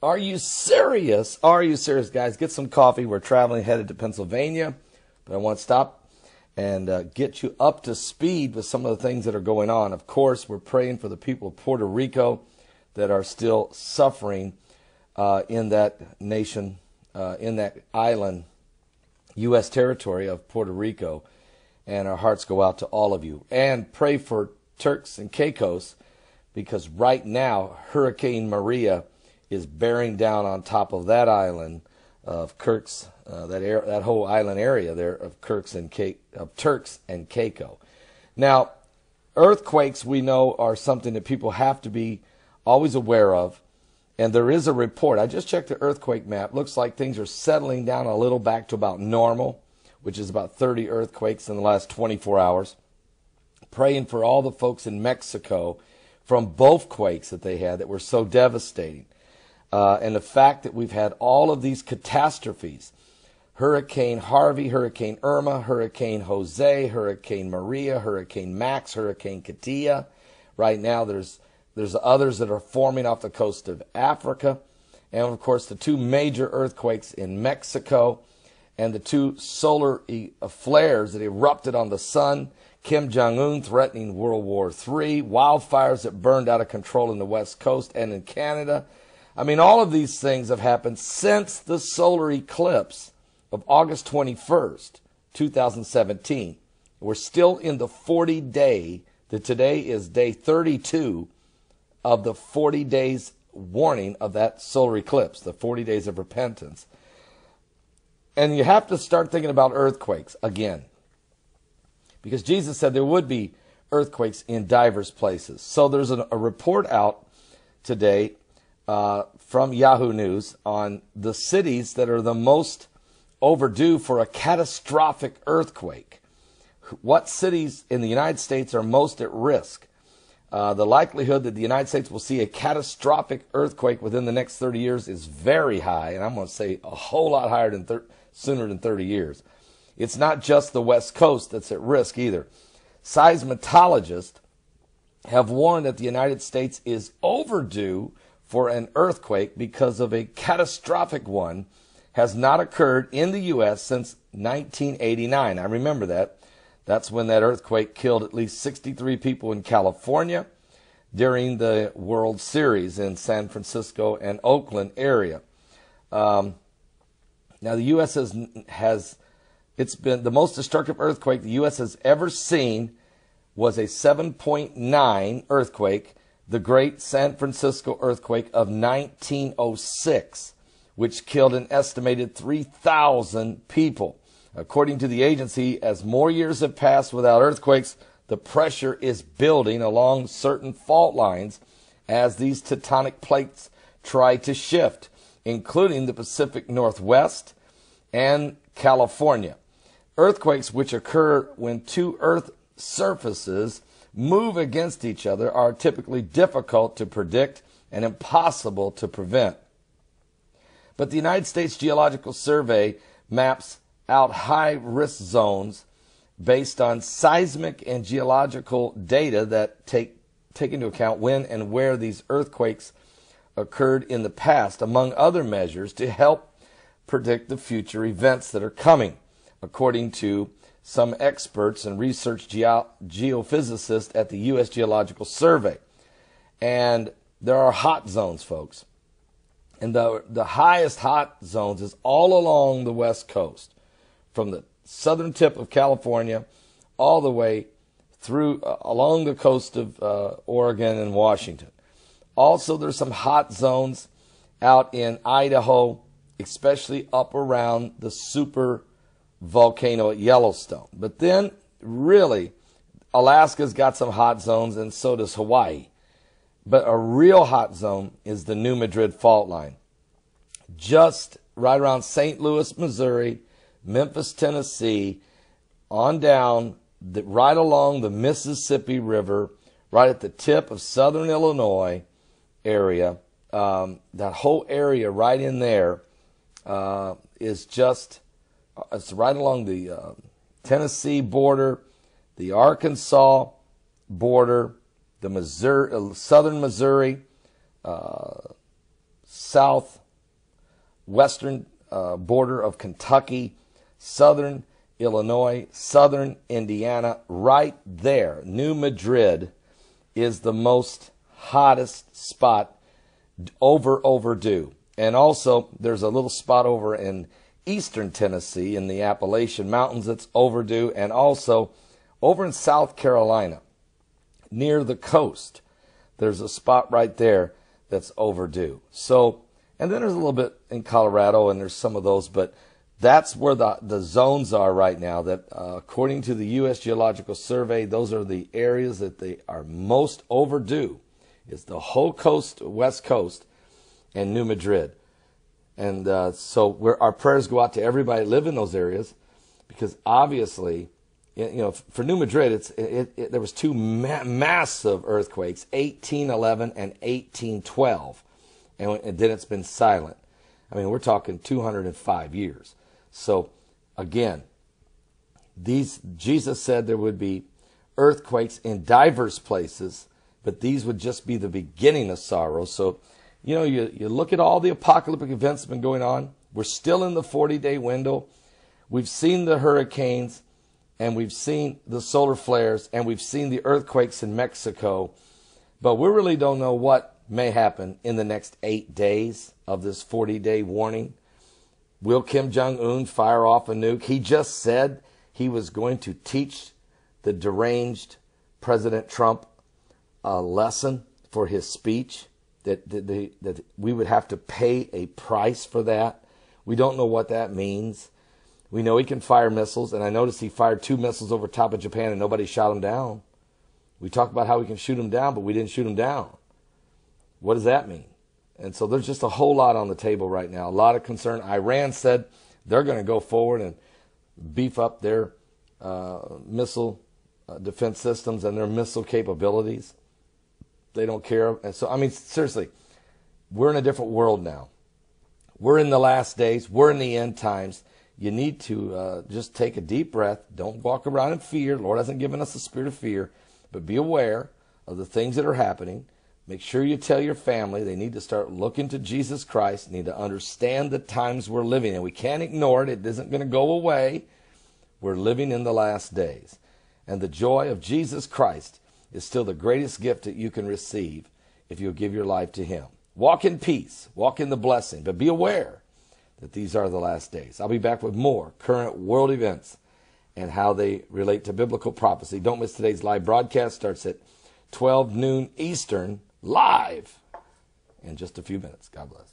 Are you serious? Are you serious, guys? Get some coffee. We're traveling, headed to Pennsylvania, but I want to stop and get you up to speed with some of the things that are going on. Of course, we're praying for the people of Puerto Rico that are still suffering in that nation, in that island, U.S. territory of Puerto Rico. And our hearts go out to all of you. And pray for Turks and Caicos, because right now Hurricane Maria is bearing down on top of that island of Kirks, that whole island area there of Turks and Caicos. Now, earthquakes, we know, are something that people have to be always aware of. And there is a report. I just checked the earthquake map. Looks like things are settling down a little back to about normal, which is about 30 earthquakes in the last 24 hours. Praying for all the folks in Mexico from both quakes that they had that were so devastating. And the fact that we've had all of these catastrophes, Hurricane Harvey, Hurricane Irma, Hurricane Jose, Hurricane Maria, Hurricane Max, Hurricane Katia. Right now there's others that are forming off the coast of Africa. And, of course, the two major earthquakes in Mexico and the two solar flares that erupted on the sun, Kim Jong-un threatening World War III, wildfires that burned out of control in the West Coast and in Canada. I mean, all of these things have happened since the solar eclipse of August 21st, 2017. We're still in the 40-day, that today is day 32 of the 40 days warning of that solar eclipse, the 40 days of repentance. And you have to start thinking about earthquakes again, because Jesus said there would be earthquakes in diverse places. So there's a report out today from Yahoo News on the cities that are the most overdue for a catastrophic earthquake. What cities in the United States are most at risk? The likelihood that the United States will see a catastrophic earthquake within the next 30 years is very high, and I'm going to say a whole lot higher than sooner than 30 years. It's not just the West Coast that's at risk either. Seismologists have warned that the United States is overdue for an earthquake because of a catastrophic one has not occurred in the U.S. since 1989. I remember that. That's when that earthquake killed at least 63 people in California during the World Series in San Francisco and Oakland area. Now, the U.S. it's been the most destructive earthquake the U.S. has ever seen was a 7.9 earthquake, the Great San Francisco earthquake of 1906, which killed an estimated 3,000 people. According to the agency, as more years have passed without earthquakes, the pressure is building along certain fault lines as these tectonic plates try to shift, including the Pacific Northwest and California. Earthquakes, which occur when two Earth surfaces move against each other, are typically difficult to predict and impossible to prevent. But the United States Geological Survey maps out high-risk zones based on seismic and geological data that take into account when and where these earthquakes occurred in the past, among other measures, to help predict the future events that are coming, according to some experts and research geophysicists at the U.S. Geological Survey. And there are hot zones, folks. And the highest hot zones is all along the West Coast, from the southern tip of California all the way through along the coast of Oregon and Washington. Also, there's some hot zones out in Idaho, especially up around the super volcano at Yellowstone. But then, really, Alaska's got some hot zones, and so does Hawaii. But a real hot zone is the New Madrid fault line, just right around St. Louis, Missouri, Memphis, Tennessee, on down, right along the Mississippi River, right at the tip of southern Illinois area. That whole area right in there is just, it's right along the Tennessee border, the Arkansas border, the Missouri, southern Missouri, southwestern border of Kentucky, southern Illinois, southern Indiana, right there. New Madrid is the most hottest spot over Overdue. And also, there's a little spot over in eastern Tennessee in the Appalachian Mountains that's Overdue, and also over in South Carolina, near the coast, there's a spot right there that's Overdue. So, and then there's a little bit in Colorado, and there's some of those, but that's where the zones are right now, that according to the U.S. Geological Survey, those are the areas that they are most overdue. It's the whole coast, west coast, and New Madrid. And so our prayers go out to everybody that live in those areas, because obviously, for New Madrid, there was two massive earthquakes, 1811 and 1812, and then it's been silent. I mean, we're talking 205 years. So, again, Jesus said there would be earthquakes in diverse places, but these would just be the beginning of sorrow. So, you look at all the apocalyptic events that have been going on. We're still in the 40-day window. We've seen the hurricanes, and we've seen the solar flares, and we've seen the earthquakes in Mexico. But we really don't know what may happen in the next 8 days of this 40-day warning. Will Kim Jong-un fire off a nuke? He just said he was going to teach the deranged President Trump a lesson for his speech, that we would have to pay a price for that. We don't know what that means. We know he can fire missiles, and I noticed he fired 2 missiles over top of Japan and nobody shot him down. We talk about how we can shoot him down, but we didn't shoot him down. What does that mean? And so there's just a whole lot on the table right now, a lot of concern. Iran said they're going to go forward and beef up their missile defense systems and their missile capabilities. They don't care. And so, I mean, seriously, we're in a different world now. We're in the last days. We're in the end times. You need to just take a deep breath. Don't walk around in fear. The Lord hasn't given us a spirit of fear, but be aware of the things that are happening. Make sure you tell your family they need to start looking to Jesus Christ, need to understand the times we're living in. We can't ignore it. It isn't going to go away. We're living in the last days. And the joy of Jesus Christ is still the greatest gift that you can receive if you'll give your life to Him. Walk in peace. Walk in the blessing. But be aware that these are the last days. I'll be back with more current world events and how they relate to biblical prophecy. Don't miss today's live broadcast. Starts at 12 noon Eastern, live in just a few minutes. God bless.